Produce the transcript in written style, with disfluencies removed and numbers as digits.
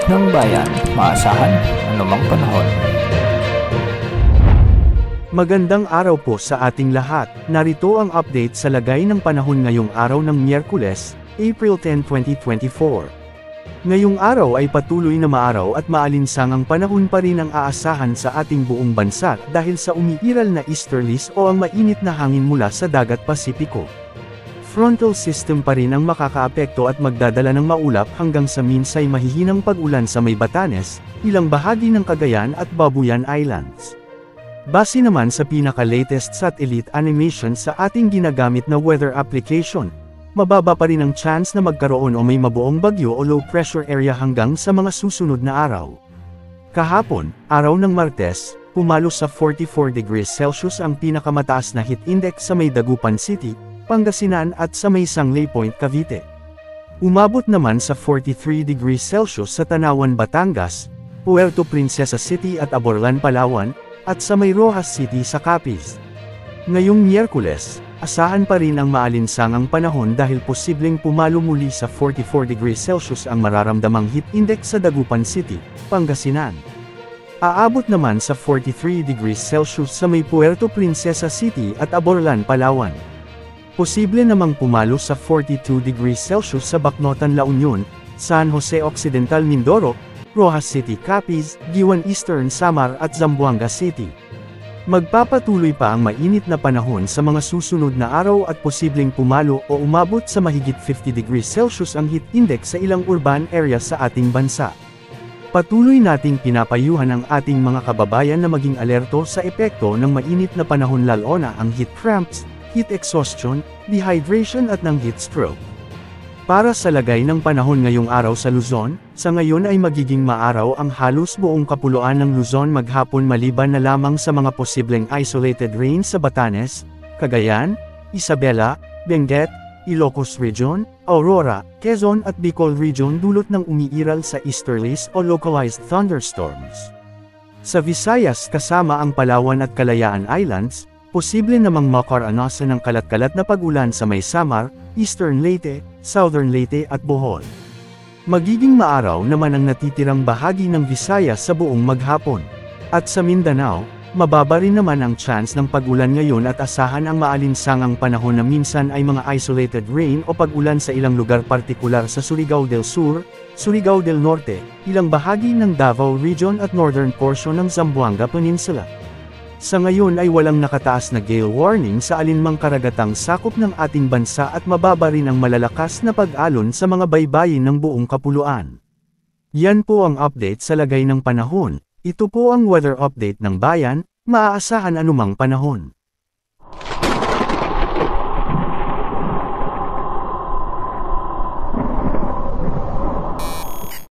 ng bayan, maasahan anumang panahon. Magandang araw po sa ating lahat. Narito ang update sa lagay ng panahon ngayong araw ng Miyerkules, April 10, 2024. Ngayong araw ay patuloy na maaraw at maalinsangang panahon pa rin ang aasahan sa ating buong bansa dahil sa umiiral na easterlies o ang mainit na hangin mula sa dagat Pasipiko. Frontal system pa rin ang makakaapekto at magdadala ng maulap hanggang sa minsay mahihinang pag-ulan sa may Batanes, ilang bahagi ng Cagayan at Babuyan Islands. Base naman sa pinaka-latest satellite animation sa ating ginagamit na weather application, mababa pa rin ang chance na magkaroon o may mabuong bagyo o low pressure area hanggang sa mga susunod na araw. Kahapon, araw ng Martes, pumalo sa 44 degrees Celsius ang pinakamataas na heat index sa may Dagupan City, Pangasinan at sa may Sangley Point, Cavite. Umabot naman sa 43 degrees Celsius sa Tanawan, Batangas, Puerto Princesa City at Aborlan, Palawan, at sa may Rojas City sa Capiz. Ngayong Miyerkules, asahan pa rin ang maalinsangang panahon dahil posibleng pumalo muli sa 44 degrees Celsius ang mararamdamang heat index sa Dagupan City, Pangasinan. Aabot naman sa 43 degrees Celsius sa may Puerto Princesa City at Aborlan, Palawan. Posible namang pumalo sa 42 degrees Celsius sa Bacnotan, La Union, San Jose Occidental, Mindoro, Rojas City, Capiz, Giwan Eastern Samar at Zamboanga City. Magpapatuloy pa ang mainit na panahon sa mga susunod na araw at posibleng pumalo o umabot sa mahigit 50 degrees Celsius ang heat index sa ilang urban areas sa ating bansa. Patuloy nating pinapayuhan ang ating mga kababayan na maging alerto sa epekto ng mainit na panahon lalo na ang heat cramps, heat exhaustion, dehydration at ng heat stroke. Para sa lagay ng panahon ngayong araw sa Luzon, sa ngayon ay magiging maaraw ang halos buong kapuluan ng Luzon maghapon maliban na lamang sa mga posibleng isolated rain sa Batanes, Cagayan, Isabela, Benguet, Ilocos Region, Aurora, Quezon at Bicol Region dulot ng umiiral sa easterlies o localized thunderstorms. Sa Visayas kasama ang Palawan at Kalayaan Islands, posible namang makaranasan ng kalat-kalat na pag-ulan sa may Samar, Eastern Leyte, Southern Leyte at Bohol. Magiging maaraw naman ang natitirang bahagi ng Visayas sa buong maghapon. At sa Mindanao, mababa rin naman ang chance ng pag-ulan ngayon at asahan ang maalinsangang panahon na minsan ay mga isolated rain o pag-ulan sa ilang lugar partikular sa Surigao del Sur, Surigao del Norte, ilang bahagi ng Davao Region at northern portion ng Zamboanga Peninsula. Sa ngayon ay walang nakataas na gale warning sa alinmang karagatang sakop ng ating bansa at mababa rin ang malalakas na pag-alon sa mga baybayin ng buong kapuluan. Yan po ang update sa lagay ng panahon. Ito po ang weather update ng bayan, maaasahan anumang panahon.